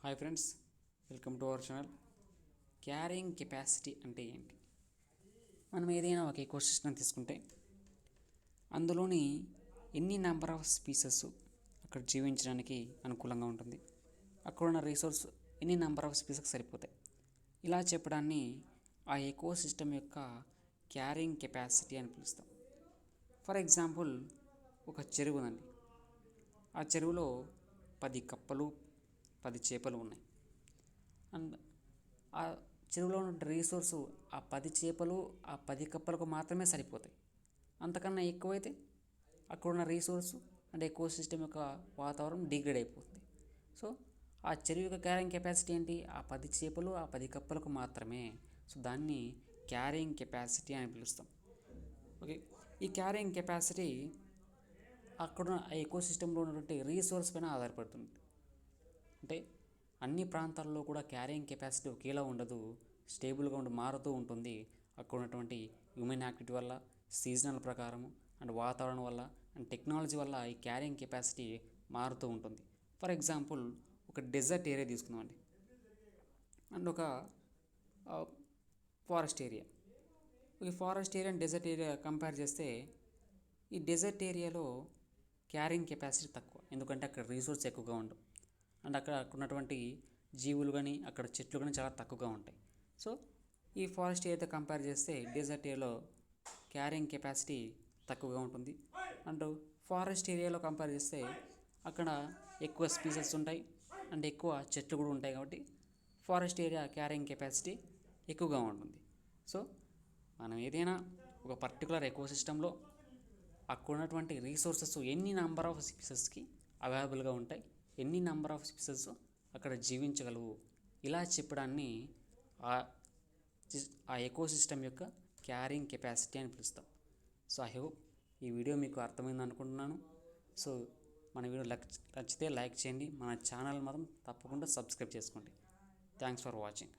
Hi friends, welcome to our channel. Carrying capacity అంటే ఏంటి? మనం ఏదైనా ఒక ఎకోసిస్టమ్ తీసుకుంటే అందులోని ఎన్ని నెంబర్ ఆఫ్ స్పీసెస్ అక్కడ జీవించడానికి అనుకూలంగా ఉంటుంది, అక్కడ ఉన్న రీసోర్స్ ఎన్ని నెంబర్ ఆఫ్ స్పీసెస్కి సరిపోతాయి, ఇలా చెప్పడాన్ని ఆ ఎకోసిస్టమ్ యొక్క క్యారింగ్ కెపాసిటీ అని పిలుస్తాం. ఫర్ ఎగ్జాంపుల్, ఒక చెరువు ఉందండి. ఆ చెరువులో 10 కప్పలు 10 చేపలు ఉన్నాయి. అండ్ ఆ చెరువులో ఉన్న రీసోర్సు ఆ 10 చేపలు ఆ 10 కప్పలకు మాత్రమే సరిపోతాయి. అంతకన్నా ఎక్కువైతే అక్కడ ఉన్న రీసోర్సు అంటే ఎకో సిస్టమ్ యొక్క వాతావరణం డిగ్రేడ్ అయిపోతుంది. సో ఆ చెరువు యొక్క క్యారింగ్ కెపాసిటీ ఏంటి? ఆ 10 చేపలు ఆ 10 కప్పలకు మాత్రమే. సో దాన్ని క్యారింగ్ కెపాసిటీ అని పిలుస్తాం. ఓకే, ఈ క్యారింగ్ కెపాసిటీ అక్కడున్న ఎకో సిస్టంలో ఉన్నటువంటి రీసోర్స్ పైన ఆధారపడుతుంది. అంటే అన్ని ప్రాంతాల్లో కూడా క్యారింగ్ కెపాసిటీ ఒకేలా ఉండదు, స్టేబుల్గా ఉండి మారుతూ ఉంటుంది. అక్కడ ఉన్నటువంటి హ్యూమన్ యాక్టివిటీ వల్ల, సీజనల్ ప్రకారము అండ్ వాతావరణం వల్ల అండ్ టెక్నాలజీ వల్ల ఈ క్యారింగ్ కెపాసిటీ మారుతూ ఉంటుంది. ఫర్ ఎగ్జాంపుల్, ఒక డెజర్ట్ ఏరియా తీసుకుందామండి అండ్ ఒక ఫారెస్ట్ ఏరియా. ఈ forest area and dessert area compare చేస్తే ఈ డెజర్ట్ ఏరియాలో క్యారింగ్ కెపాసిటీ తక్కువ, ఎందుకంటే అక్కడ రీసోర్స్ ఎక్కువగా ఉండవు అండ్ అక్కడ ఉన్నటువంటి జీవులు కానీ అక్కడ చెట్లు కానీ చాలా తక్కువగా ఉంటాయి. సో ఈ ఫారెస్ట్ ఏరియాతో కంపేర్ చేస్తే డెజర్ట్ ఏరియాలో క్యారింగ్ కెపాసిటీ తక్కువగా ఉంటుంది. అండ్ ఫారెస్ట్ ఏరియాలో కంపేర్ చేస్తే అక్కడ ఎక్కువ స్పీసెస్ ఉంటాయి అండ్ ఎక్కువ చెట్లు కూడా ఉంటాయి, కాబట్టి ఫారెస్ట్ ఏరియా క్యారింగ్ కెపాసిటీ ఎక్కువగా ఉంటుంది. సో మనం ఏదైనా ఒక పర్టికులర్ ఎకోసిస్టంలో అక్కడ ఉన్నటువంటి రీసోర్సెస్ ఎన్ని నెంబర్ ఆఫ్ స్పీసెస్కి అవైలబుల్గా ఉంటాయి, ఎన్ని నెంబర్ ఆఫ్ స్పీసెస్ అక్కడ జీవించగలవు, ఇలా చెప్పడాన్ని ఆ ఎకోసిస్టమ్ యొక్క క్యారింగ్ కెపాసిటీ అని పిలుస్తాం. సో ఐ హోప్ ఈ వీడియో మీకు అర్థమైంది అనుకుంటున్నాను. సో మన వీడియో నచ్చితే లైక్ చేయండి, మన ఛానల్ మాత్రం తప్పకుండా సబ్స్క్రైబ్ చేసుకోండి. Thanks for watching.